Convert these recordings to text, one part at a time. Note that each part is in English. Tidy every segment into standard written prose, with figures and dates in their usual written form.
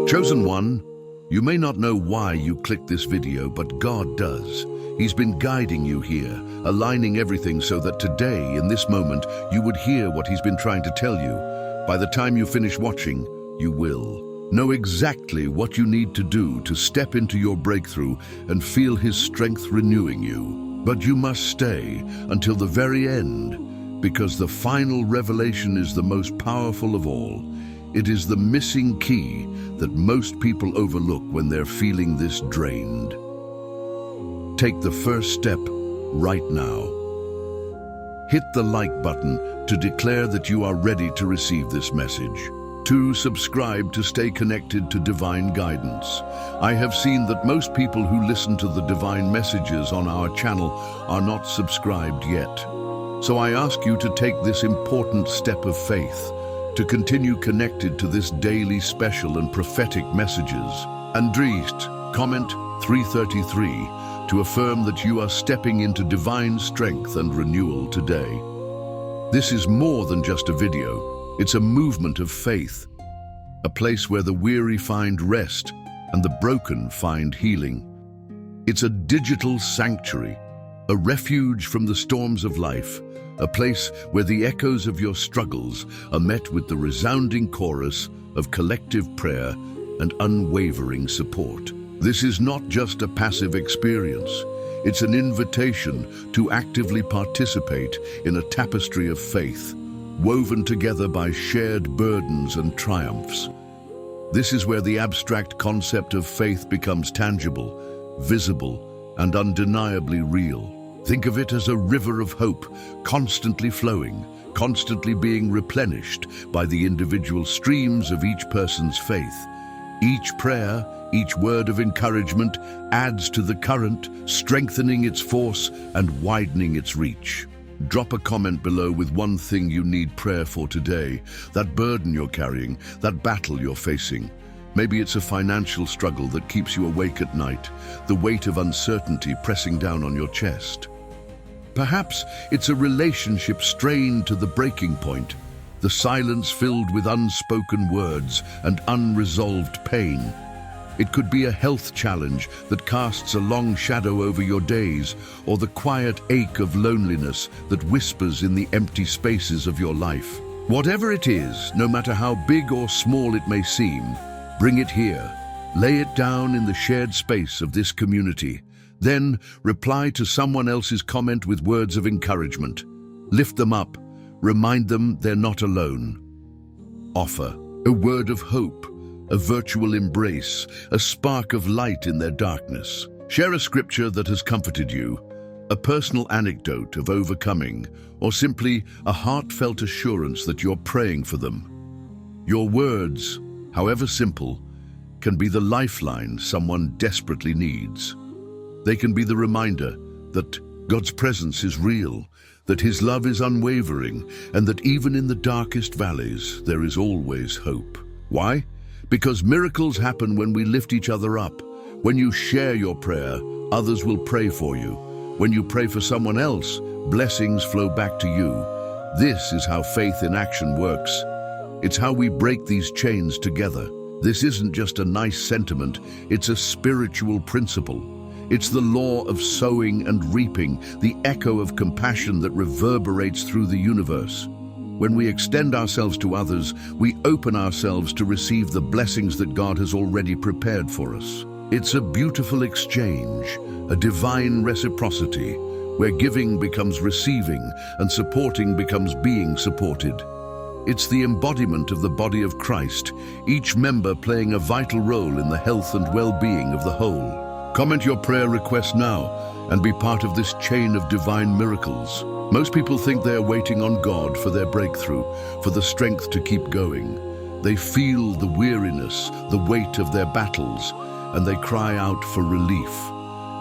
Chosen one, you may not know why you clicked this video, but God does. He's been guiding you here, aligning everything so that today, in this moment, you would hear what He's been trying to tell you. By the time you finish watching, you will know exactly what you need to do to step into your breakthrough and feel His strength renewing you. But you must stay until the very end, because the final revelation is the most powerful of all. It is the missing key that most people overlook when they're feeling this drained. Take the first step right now. Hit the like button to declare that you are ready to receive this message. 2. Subscribe to stay connected to divine guidance. I have seen that most people who listen to the divine messages on our channel are not subscribed yet. So I ask you to take this important step of faith, to continue connected to this daily special and prophetic messages. Andreest, comment 333 to affirm that you are stepping into divine strength and renewal today. This is more than just a video. It's a movement of faith, a place where the weary find rest and the broken find healing. It's a digital sanctuary, a refuge from the storms of life, a place where the echoes of your struggles are met with the resounding chorus of collective prayer and unwavering support. This is not just a passive experience. It's an invitation to actively participate in a tapestry of faith, woven together by shared burdens and triumphs. This is where the abstract concept of faith becomes tangible, visible, and undeniably real. Think of it as a river of hope, constantly flowing, constantly being replenished by the individual streams of each person's faith. Each prayer, each word of encouragement adds to the current, strengthening its force and widening its reach. Drop a comment below with one thing you need prayer for today, that burden you're carrying, that battle you're facing. Maybe it's a financial struggle that keeps you awake at night, the weight of uncertainty pressing down on your chest. Perhaps it's a relationship strained to the breaking point, the silence filled with unspoken words and unresolved pain. It could be a health challenge that casts a long shadow over your days, or the quiet ache of loneliness that whispers in the empty spaces of your life. Whatever it is, no matter how big or small it may seem, bring it here. Lay it down in the shared space of this community. Then reply to someone else's comment with words of encouragement. Lift them up. Remind them they're not alone. Offer a word of hope, a virtual embrace, a spark of light in their darkness. Share a scripture that has comforted you, a personal anecdote of overcoming, or simply a heartfelt assurance that you're praying for them. Your words, however simple, can be the lifeline someone desperately needs. They can be the reminder that God's presence is real, that His love is unwavering, and that even in the darkest valleys, there is always hope. Why? Because miracles happen when we lift each other up. When you share your prayer, others will pray for you. When you pray for someone else, blessings flow back to you. This is how faith in action works. It's how we break these chains together. This isn't just a nice sentiment, it's a spiritual principle. It's the law of sowing and reaping, the echo of compassion that reverberates through the universe. When we extend ourselves to others, we open ourselves to receive the blessings that God has already prepared for us. It's a beautiful exchange, a divine reciprocity, where giving becomes receiving and supporting becomes being supported. It's the embodiment of the body of Christ, each member playing a vital role in the health and well-being of the whole. Comment your prayer request now and be part of this chain of divine miracles. Most people think they are waiting on God for their breakthrough, for the strength to keep going. They feel the weariness, the weight of their battles, and they cry out for relief.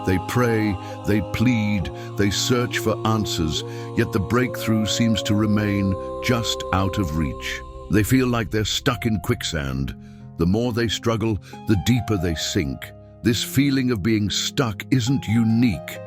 They pray, they plead, they search for answers, yet the breakthrough seems to remain just out of reach. They feel like they're stuck in quicksand. The more they struggle, the deeper they sink. This feeling of being stuck isn't unique.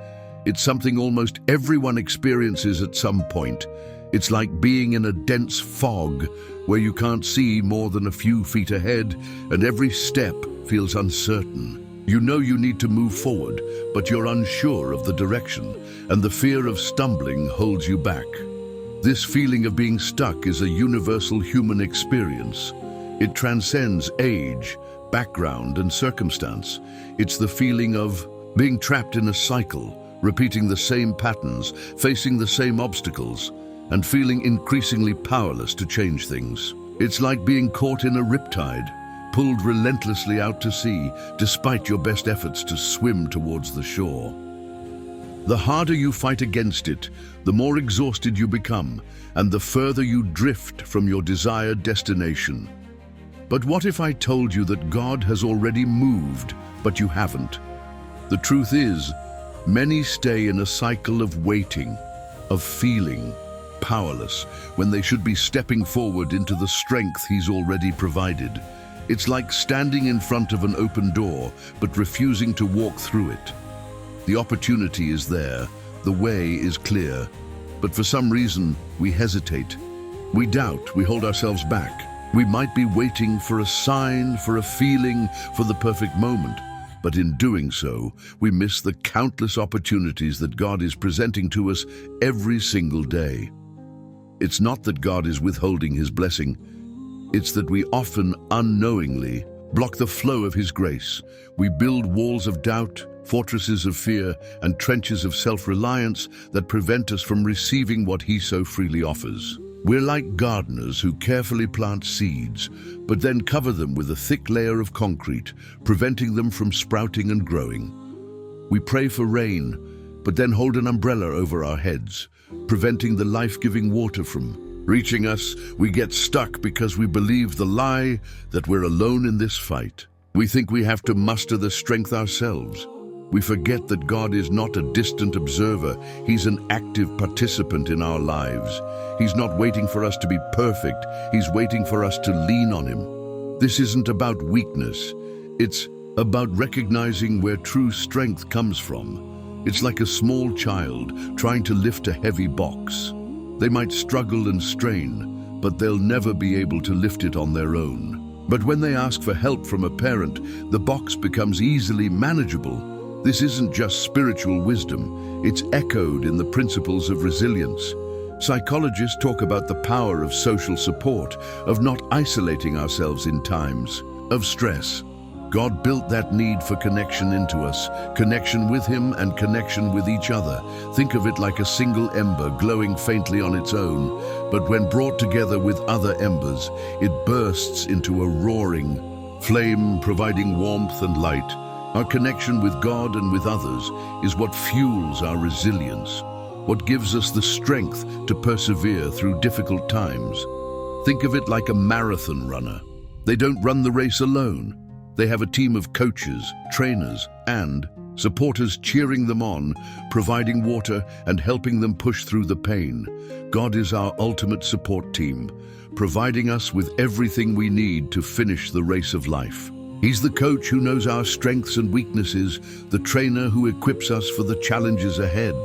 It's something almost everyone experiences at some point. It's like being in a dense fog where you can't see more than a few feet ahead and every step feels uncertain. You know you need to move forward, but you're unsure of the direction, and the fear of stumbling holds you back. This feeling of being stuck is a universal human experience. It transcends age, background, and circumstance. It's the feeling of being trapped in a cycle, repeating the same patterns, facing the same obstacles, and feeling increasingly powerless to change things. It's like being caught in a riptide, pulled relentlessly out to sea, despite your best efforts to swim towards the shore. The harder you fight against it, the more exhausted you become, and the further you drift from your desired destination. But what if I told you that God has already moved, but you haven't? The truth is, many stay in a cycle of waiting, of feeling powerless, when they should be stepping forward into the strength He's already provided. It's like standing in front of an open door, but refusing to walk through it. The opportunity is there, the way is clear, but for some reason, we hesitate. We doubt, we hold ourselves back. We might be waiting for a sign, for a feeling, for the perfect moment. But in doing so, we miss the countless opportunities that God is presenting to us every single day. It's not that God is withholding His blessing. It's that we often unknowingly block the flow of His grace. We build walls of doubt, fortresses of fear, and trenches of self-reliance that prevent us from receiving what He so freely offers. We're like gardeners who carefully plant seeds, but then cover them with a thick layer of concrete, preventing them from sprouting and growing. We pray for rain, but then hold an umbrella over our heads, preventing the life-giving water from reaching us. We get stuck because we believe the lie that we're alone in this fight. We think we have to muster the strength ourselves. We forget that God is not a distant observer. He's an active participant in our lives. He's not waiting for us to be perfect. He's waiting for us to lean on Him. This isn't about weakness. It's about recognizing where true strength comes from. It's like a small child trying to lift a heavy box. They might struggle and strain, but they'll never be able to lift it on their own. But when they ask for help from a parent, the box becomes easily manageable. This isn't just spiritual wisdom, it's echoed in the principles of resilience. Psychologists talk about the power of social support, of not isolating ourselves in times of stress. God built that need for connection into us, connection with Him and connection with each other. Think of it like a single ember glowing faintly on its own, but when brought together with other embers, it bursts into a roaring flame, providing warmth and light. Our connection with God and with others is what fuels our resilience, what gives us the strength to persevere through difficult times. Think of it like a marathon runner. They don't run the race alone. They have a team of coaches, trainers, and supporters cheering them on, providing water and helping them push through the pain. God is our ultimate support team, providing us with everything we need to finish the race of life. He's the coach who knows our strengths and weaknesses, the trainer who equips us for the challenges ahead,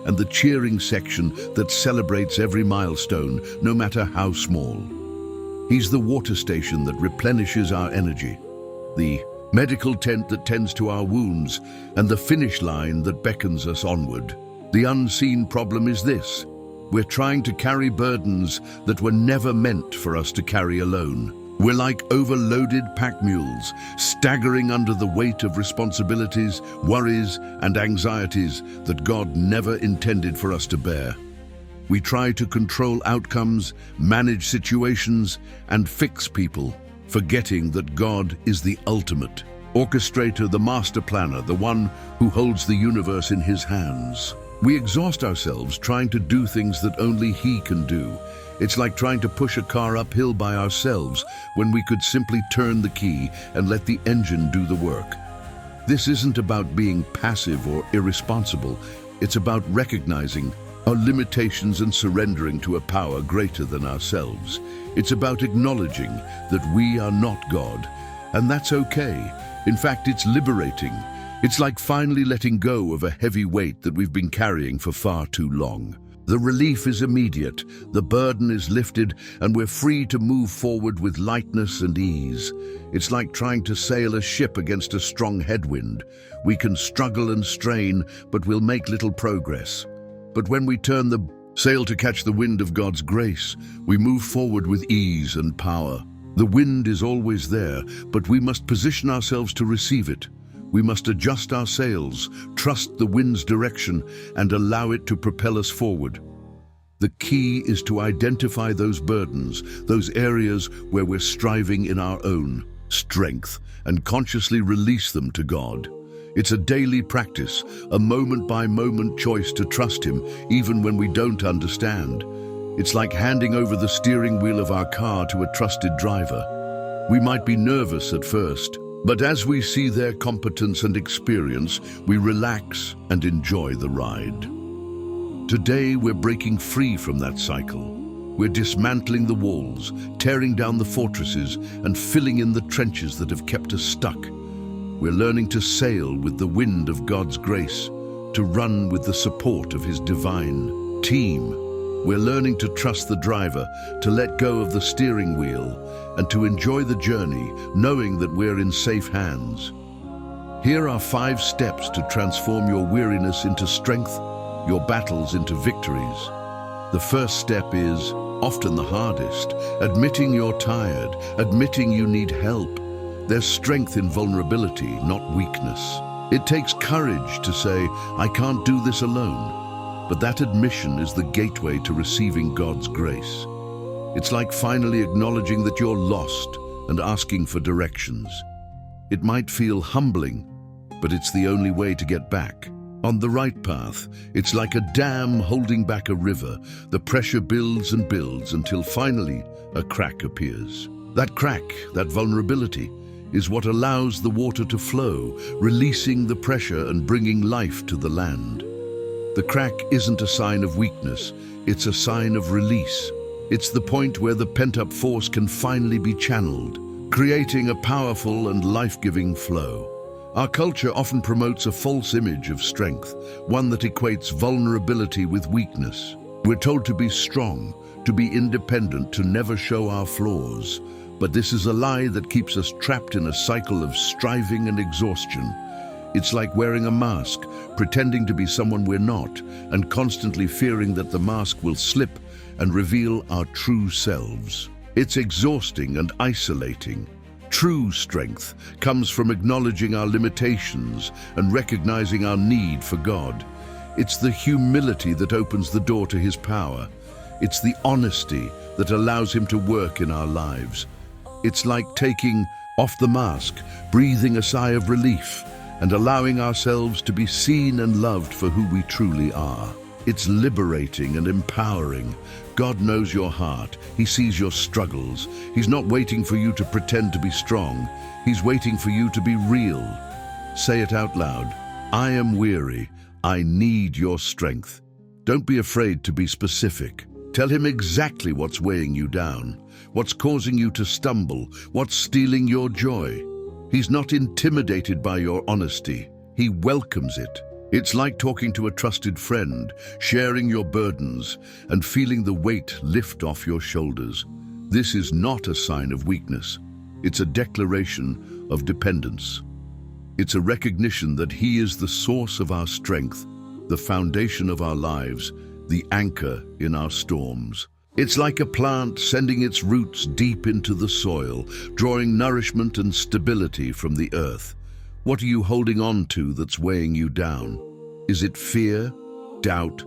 and the cheering section that celebrates every milestone, no matter how small. He's the water station that replenishes our energy, the medical tent that tends to our wounds, and the finish line that beckons us onward. The unseen problem is this: we're trying to carry burdens that were never meant for us to carry alone. We're like overloaded pack mules, staggering under the weight of responsibilities, worries, and anxieties that God never intended for us to bear. We try to control outcomes, manage situations, and fix people, forgetting that God is the ultimate orchestrator, the master planner, the one who holds the universe in His hands. We exhaust ourselves trying to do things that only He can do. It's like trying to push a car uphill by ourselves when we could simply turn the key and let the engine do the work. This isn't about being passive or irresponsible. It's about recognizing our limitations and surrendering to a power greater than ourselves. It's about acknowledging that we are not God, and that's okay. In fact, it's liberating. It's like finally letting go of a heavy weight that we've been carrying for far too long. The relief is immediate, the burden is lifted, and we're free to move forward with lightness and ease. It's like trying to sail a ship against a strong headwind. We can struggle and strain, but we'll make little progress. But when we turn the sail to catch the wind of God's grace, we move forward with ease and power. The wind is always there, but we must position ourselves to receive it. We must adjust our sails, trust the wind's direction, and allow it to propel us forward. The key is to identify those burdens, those areas where we're striving in our own strength, and consciously release them to God. It's a daily practice, a moment-by-moment choice to trust Him, even when we don't understand. It's like handing over the steering wheel of our car to a trusted driver. We might be nervous at first, but as we see their competence and experience, we relax and enjoy the ride. Today, we're breaking free from that cycle. We're dismantling the walls, tearing down the fortresses, and filling in the trenches that have kept us stuck. We're learning to sail with the wind of God's grace, to run with the support of His divine team. We're learning to trust the driver, to let go of the steering wheel, and to enjoy the journey, knowing that we're in safe hands. Here are 5 steps to transform your weariness into strength, your battles into victories. The first step is, often the hardest, admitting you're tired, admitting you need help. There's strength in vulnerability, not weakness. It takes courage to say, I can't do this alone. But that admission is the gateway to receiving God's grace. It's like finally acknowledging that you're lost and asking for directions. It might feel humbling, but it's the only way to get back on the right path. It's like a dam holding back a river. The pressure builds and builds until finally a crack appears. That crack, that vulnerability, is what allows the water to flow, releasing the pressure and bringing life to the land. The crack isn't a sign of weakness, it's a sign of release. It's the point where the pent-up force can finally be channeled, creating a powerful and life-giving flow. Our culture often promotes a false image of strength, one that equates vulnerability with weakness. We're told to be strong, to be independent, to never show our flaws. But this is a lie that keeps us trapped in a cycle of striving and exhaustion. It's like wearing a mask, pretending to be someone we're not, and constantly fearing that the mask will slip and reveal our true selves. It's exhausting and isolating. True strength comes from acknowledging our limitations and recognizing our need for God. It's the humility that opens the door to His power. It's the honesty that allows Him to work in our lives. It's like taking off the mask, breathing a sigh of relief, and allowing ourselves to be seen and loved for who we truly are. It's liberating and empowering. God knows your heart. He sees your struggles. He's not waiting for you to pretend to be strong. He's waiting for you to be real. Say it out loud. I am weary. I need your strength. Don't be afraid to be specific. Tell Him exactly what's weighing you down, what's causing you to stumble, what's stealing your joy. He's not intimidated by your honesty. He welcomes it. It's like talking to a trusted friend, sharing your burdens, and feeling the weight lift off your shoulders. This is not a sign of weakness. It's a declaration of dependence. It's a recognition that He is the source of our strength, the foundation of our lives, the anchor in our storms. It's like a plant sending its roots deep into the soil, drawing nourishment and stability from the earth. What are you holding on to that's weighing you down? Is it fear, doubt,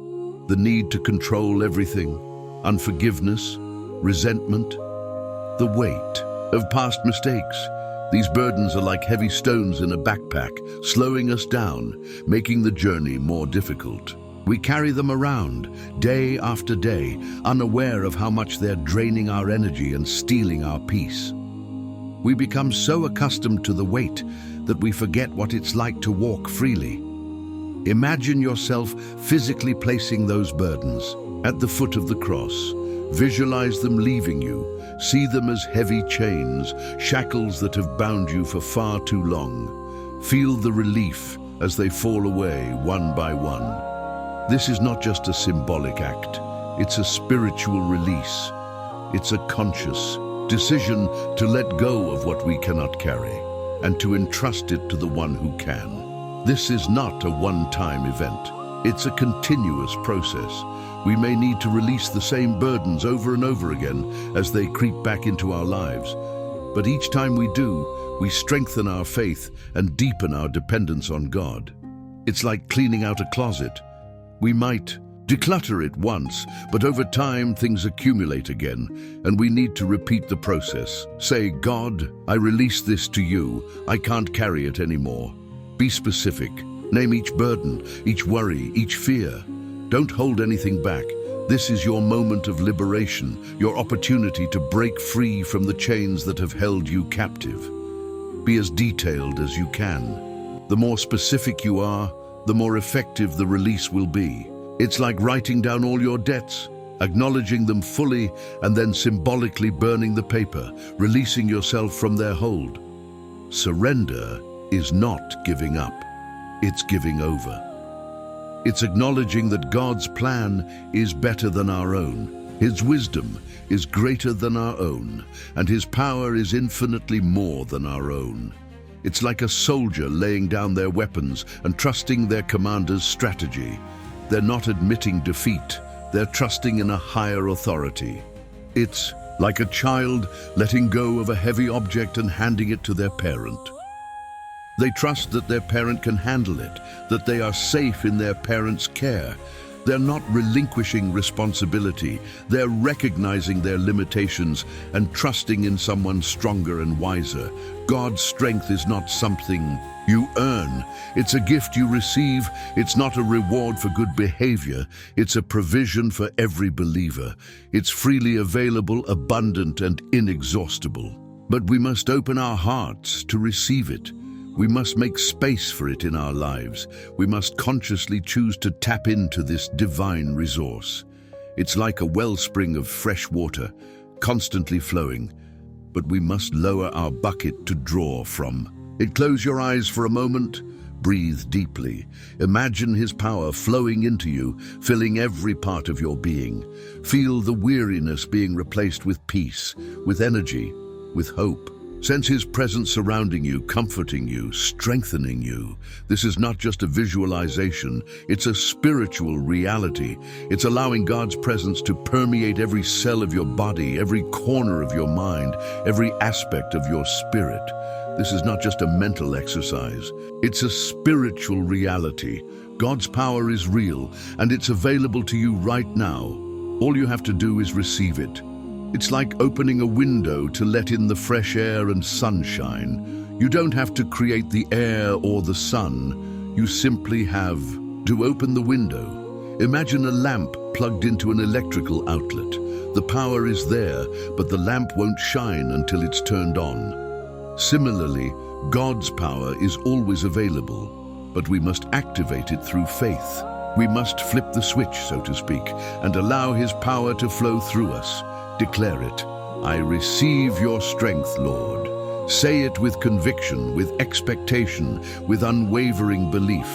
the need to control everything, unforgiveness, resentment, the weight of past mistakes? These burdens are like heavy stones in a backpack, slowing us down, making the journey more difficult. We carry them around, day after day, unaware of how much they're draining our energy and stealing our peace. We become so accustomed to the weight that we forget what it's like to walk freely. Imagine yourself physically placing those burdens at the foot of the cross, Visualize them leaving you. See them as heavy chains, shackles that have bound you for far too long. Feel the relief as they fall away one by one. This is not just a symbolic act. It's a spiritual release. It's a conscious decision to let go of what we cannot carry and to entrust it to the one who can. This is not a one-time event. It's a continuous process. We may need to release the same burdens over and over again as they creep back into our lives. But each time we do, we strengthen our faith and deepen our dependence on God. It's like cleaning out a closet. We might declutter it once, but over time things accumulate again, and we need to repeat the process. Say, God, I release this to you. I can't carry it anymore. Be specific. Name each burden, each worry, each fear. Don't hold anything back. This is your moment of liberation, your opportunity to break free from the chains that have held you captive. Be as detailed as you can. The more specific you are, the more effective the release will be. It's like writing down all your debts, acknowledging them fully, and then symbolically burning the paper, releasing yourself from their hold. Surrender is not giving up. It's giving over. It's acknowledging that God's plan is better than our own. His wisdom is greater than our own, and His power is infinitely more than our own. It's like a soldier laying down their weapons and trusting their commander's strategy. They're not admitting defeat, they're trusting in a higher authority. It's like a child letting go of a heavy object and handing it to their parent. They trust that their parent can handle it, that they are safe in their parent's care. They're not relinquishing responsibility. They're recognizing their limitations and trusting in someone stronger and wiser. God's strength is not something you earn. It's a gift you receive. It's not a reward for good behavior. It's a provision for every believer. It's freely available, abundant, and inexhaustible. But we must open our hearts to receive it. We must make space for it in our lives. We must consciously choose to tap into this divine resource. It's like a wellspring of fresh water, constantly flowing, but we must lower our bucket to draw from. Close your eyes for a moment. Breathe deeply. Imagine His power flowing into you, filling every part of your being. Feel the weariness being replaced with peace, with energy, with hope. Sense His presence surrounding you, comforting you, strengthening you. This is not just a visualization, it's a spiritual reality. It's allowing God's presence to permeate every cell of your body, every corner of your mind, every aspect of your spirit. This is not just a mental exercise, it's a spiritual reality. God's power is real, and it's available to you right now. All you have to do is receive it. It's like opening a window to let in the fresh air and sunshine. You don't have to create the air or the sun. You simply have to open the window. Imagine a lamp plugged into an electrical outlet. The power is there, but the lamp won't shine until it's turned on. Similarly, God's power is always available, but we must activate it through faith. We must flip the switch, so to speak, and allow His power to flow through us. Declare it. I receive your strength, Lord. Say it with conviction, with expectation, with unwavering belief.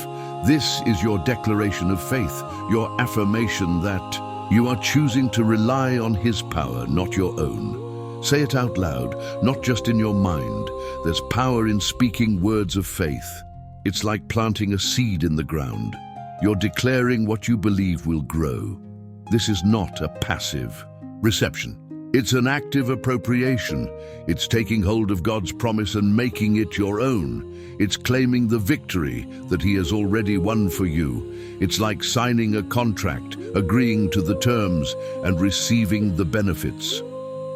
This is your declaration of faith, your affirmation that you are choosing to rely on His power, not your own. Say it out loud, not just in your mind. There's power in speaking words of faith. It's like planting a seed in the ground. You're declaring what you believe will grow. This is not a passive reception. It's an active appropriation. It's taking hold of God's promise and making it your own. It's claiming the victory that He has already won for you. It's like signing a contract, agreeing to the terms, and receiving the benefits.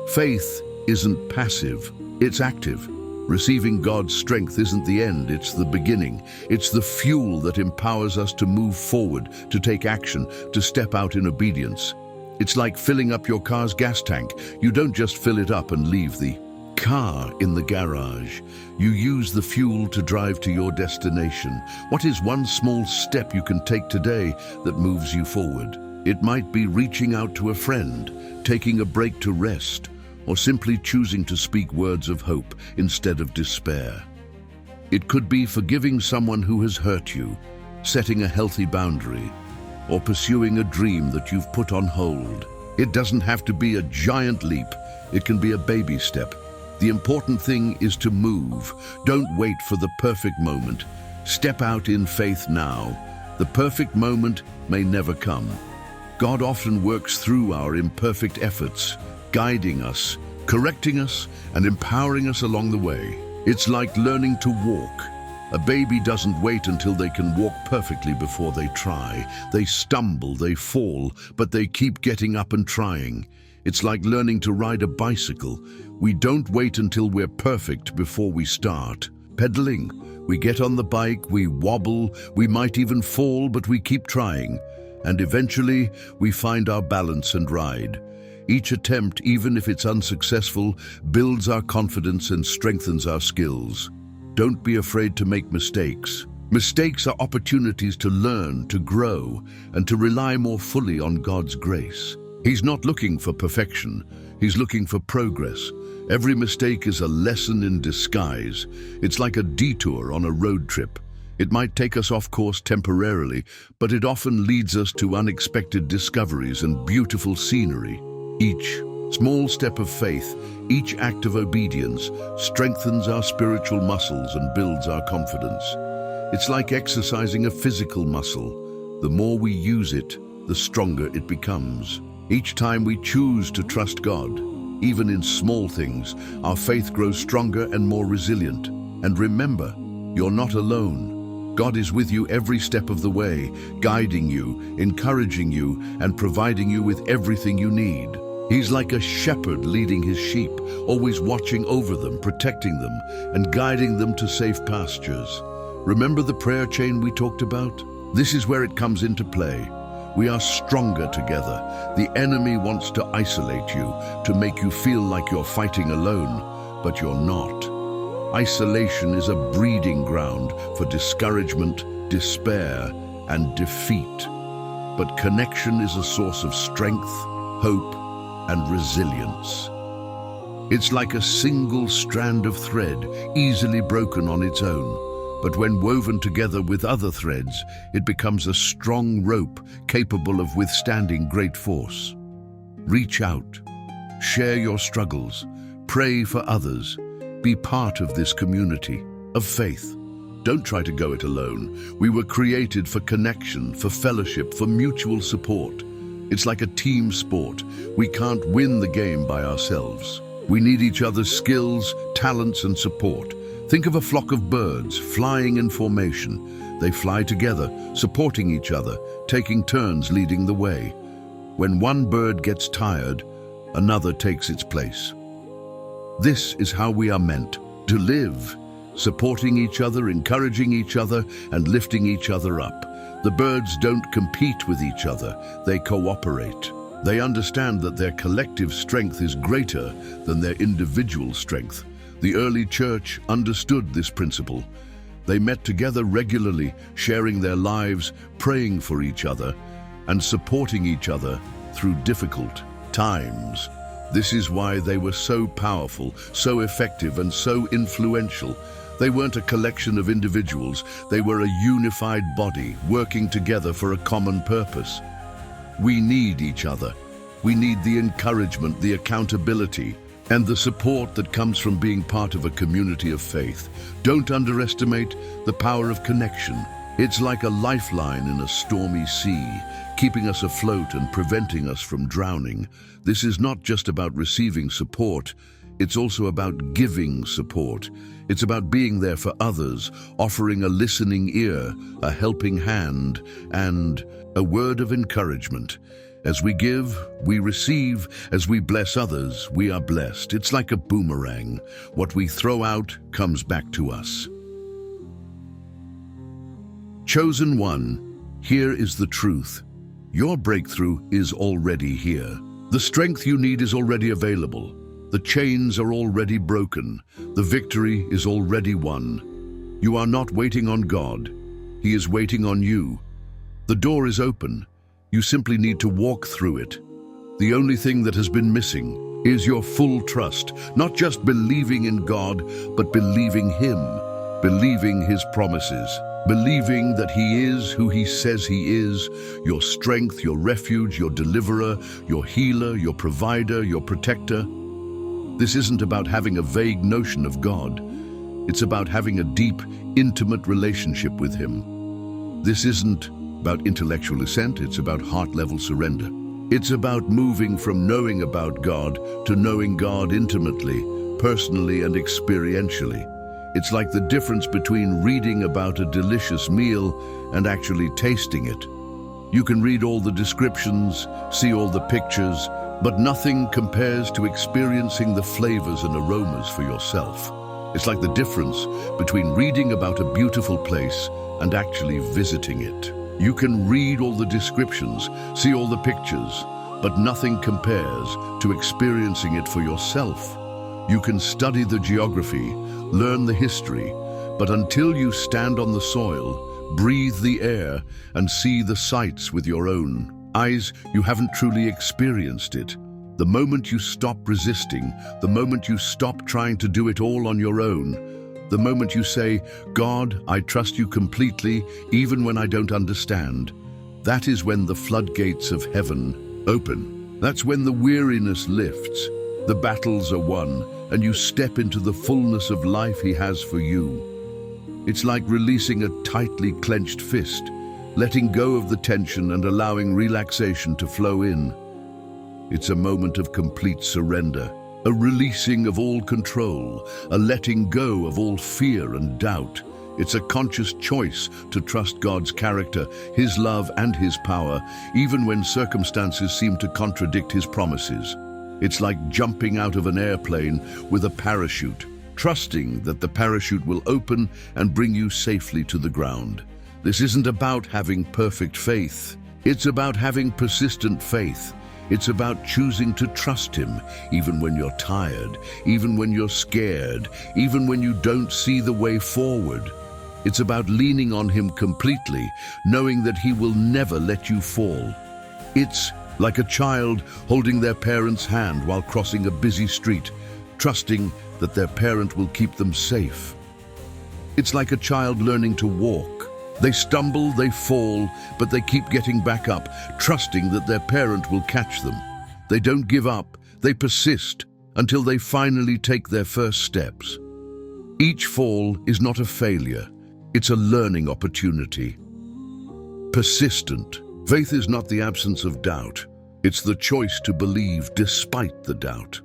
Faith isn't passive, it's active. Receiving God's strength isn't the end, it's the beginning. It's the fuel that empowers us to move forward, to take action, to step out in obedience. It's like filling up your car's gas tank. You don't just fill it up and leave the car in the garage. You use the fuel to drive to your destination. What is one small step you can take today that moves you forward? It might be reaching out to a friend, taking a break to rest, or simply choosing to speak words of hope instead of despair. It could be forgiving someone who has hurt you, setting a healthy boundary, or pursuing a dream that you've put on hold. It doesn't have to be a giant leap. It can be a baby step. The important thing is to move. Don't wait for the perfect moment. Step out in faith now. The perfect moment may never come. God often works through our imperfect efforts, guiding us, correcting us, and empowering us along the way. It's like learning to walk. A baby doesn't wait until they can walk perfectly before they try. They stumble, they fall, but they keep getting up and trying. It's like learning to ride a bicycle. We don't wait until we're perfect before we start. Pedaling, we get on the bike, we wobble, we might even fall, but we keep trying. And eventually, we find our balance and ride. Each attempt, even if it's unsuccessful, builds our confidence and strengthens our skills. Don't be afraid to make mistakes. Mistakes are opportunities to learn, to grow, and to rely more fully on God's grace. He's not looking for perfection. He's looking for progress. Every mistake is a lesson in disguise. It's like a detour on a road trip. It might take us off course temporarily, but it often leads us to unexpected discoveries and beautiful scenery. Each small step of faith, each act of obedience, strengthens our spiritual muscles and builds our confidence. It's like exercising a physical muscle. The more we use it, the stronger it becomes. Each time we choose to trust God, even in small things, our faith grows stronger and more resilient. And remember, you're not alone. God is with you every step of the way, guiding you, encouraging you, and providing you with everything you need. He's like a shepherd leading his sheep, always watching over them, protecting them, and guiding them to safe pastures. Remember the prayer chain we talked about? This is where it comes into play. We are stronger together. The enemy wants to isolate you, to make you feel like you're fighting alone, but you're not. Isolation is a breeding ground for discouragement, despair, and defeat. But connection is a source of strength, hope, and resilience. It's like a single strand of thread, easily broken on its own. But when woven together with other threads, it becomes a strong rope capable of withstanding great force. Reach out, share your struggles, pray for others, be part of this community of faith. Don't try to go it alone. We were created for connection, for fellowship, for mutual support. It's like a team sport. We can't win the game by ourselves. We need each other's skills, talents, and support. Think of a flock of birds flying in formation. They fly together, supporting each other, taking turns leading the way. When one bird gets tired, another takes its place. This is how we are meant to live, supporting each other, encouraging each other, and lifting each other up. The birds don't compete with each other, they cooperate. They understand that their collective strength is greater than their individual strength. The early church understood this principle. They met together regularly, sharing their lives, praying for each other, and supporting each other through difficult times. This is why they were so powerful, so effective, and so influential. They weren't a collection of individuals, they were a unified body, working together for a common purpose. We need each other. We need the encouragement, the accountability, and the support that comes from being part of a community of faith. Don't underestimate the power of connection. It's like a lifeline in a stormy sea, keeping us afloat and preventing us from drowning. This is not just about receiving support, it's also about giving support. It's about being there for others, offering a listening ear, a helping hand, and a word of encouragement. As we give, we receive. As we bless others, we are blessed. It's like a boomerang. What we throw out comes back to us. Chosen one, here is the truth. Your breakthrough is already here. The strength you need is already available. The chains are already broken. The victory is already won. You are not waiting on God. He is waiting on you. The door is open. You simply need to walk through it. The only thing that has been missing is your full trust, not just believing in God, but believing Him, believing His promises, believing that He is who He says He is, your strength, your refuge, your deliverer, your healer, your provider, your protector. This isn't about having a vague notion of God. It's about having a deep, intimate relationship with Him. This isn't about intellectual assent, it's about heart-level surrender. It's about moving from knowing about God to knowing God intimately, personally and experientially. It's like the difference between reading about a delicious meal and actually tasting it. You can read all the descriptions, see all the pictures, but nothing compares to experiencing the flavors and aromas for yourself. It's like the difference between reading about a beautiful place and actually visiting it. You can read all the descriptions, see all the pictures, but nothing compares to experiencing it for yourself. You can study the geography, learn the history, but until you stand on the soil, breathe the air, and see the sights with your own eyes, you haven't truly experienced it. The moment you stop resisting, the moment you stop trying to do it all on your own, the moment you say, God, I trust you completely, even when I don't understand, that is when the floodgates of heaven open. That's when the weariness lifts, the battles are won, and you step into the fullness of life He has for you. It's like releasing a tightly clenched fist, letting go of the tension and allowing relaxation to flow in. It's a moment of complete surrender, a releasing of all control, a letting go of all fear and doubt. It's a conscious choice to trust God's character, His love and His power, even when circumstances seem to contradict His promises. It's like jumping out of an airplane with a parachute, trusting that the parachute will open and bring you safely to the ground. This isn't about having perfect faith. It's about having persistent faith. It's about choosing to trust Him, even when you're tired, even when you're scared, even when you don't see the way forward. It's about leaning on Him completely, knowing that He will never let you fall. It's like a child holding their parent's hand while crossing a busy street, trusting that their parent will keep them safe. It's like a child learning to walk. They stumble, they fall, but they keep getting back up, trusting that their parent will catch them. They don't give up, they persist until they finally take their first steps. Each fall is not a failure, it's a learning opportunity. Persistent. Faith is not the absence of doubt, it's the choice to believe despite the doubt.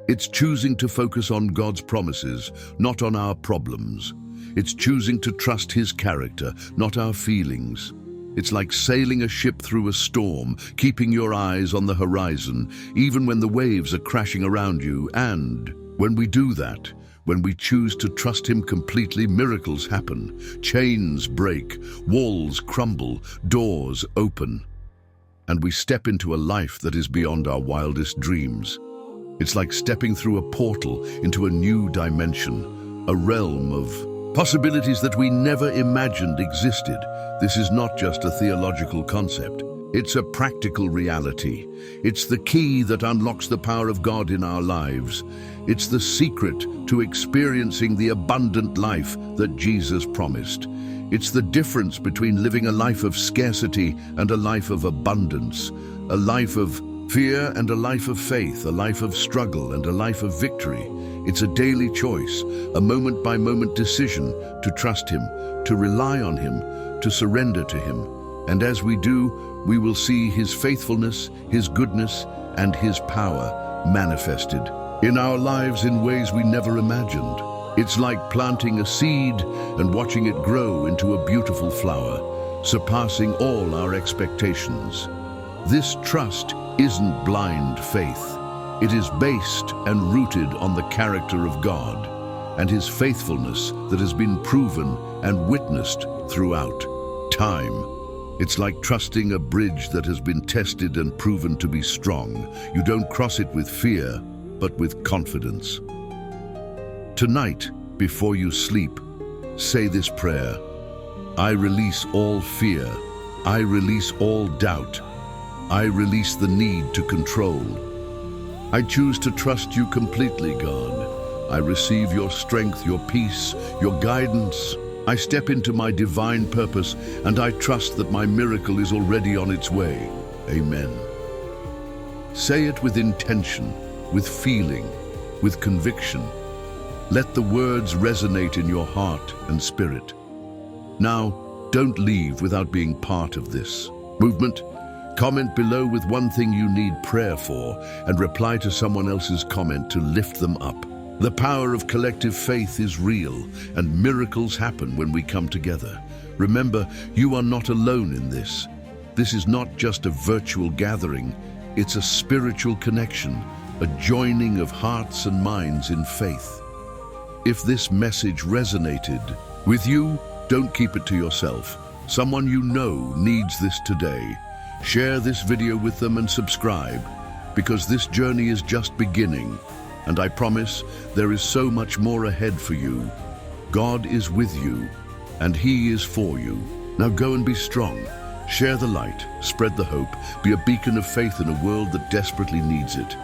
It's choosing to focus on God's promises, not on our problems. It's choosing to trust His character, not our feelings. It's like sailing a ship through a storm, keeping your eyes on the horizon, even when the waves are crashing around you. And when we do that, when we choose to trust Him completely, miracles happen. Chains break, walls crumble, doors open. And we step into a life that is beyond our wildest dreams. It's like stepping through a portal into a new dimension, a realm of possibilities that we never imagined existed. This is not just a theological concept. It's a practical reality. It's the key that unlocks the power of God in our lives. It's the secret to experiencing the abundant life that Jesus promised. It's the difference between living a life of scarcity and a life of abundance, a life of fear and a life of faith, a life of struggle and a life of victory. It's a daily choice, a moment-by-moment decision to trust Him, to rely on Him, to surrender to Him. And as we do, we will see His faithfulness, His goodness, and His power manifested in our lives in ways we never imagined. It's like planting a seed and watching it grow into a beautiful flower, surpassing all our expectations. This trust isn't blind faith. It is based and rooted on the character of God and His faithfulness that has been proven and witnessed throughout time. It's like trusting a bridge that has been tested and proven to be strong. You don't cross it with fear, but with confidence. Tonight, before you sleep, say this prayer: I release all fear, I release all doubt. I release the need to control. I choose to trust you completely, God. I receive your strength, your peace, your guidance. I step into my divine purpose, and I trust that my miracle is already on its way. Amen. Say it with intention, with feeling, with conviction. Let the words resonate in your heart and spirit. Now, don't leave without being part of this movement. Comment below with one thing you need prayer for and reply to someone else's comment to lift them up. The power of collective faith is real, and miracles happen when we come together. Remember, you are not alone in this. This is not just a virtual gathering, it's a spiritual connection, a joining of hearts and minds in faith. If this message resonated with you, don't keep it to yourself. Someone you know needs this today. Share this video with them and subscribe, because this journey is just beginning, and I promise there is so much more ahead for you. God is with you, and He is for you. Now go and be strong. Share the light, spread the hope, be a beacon of faith in a world that desperately needs it.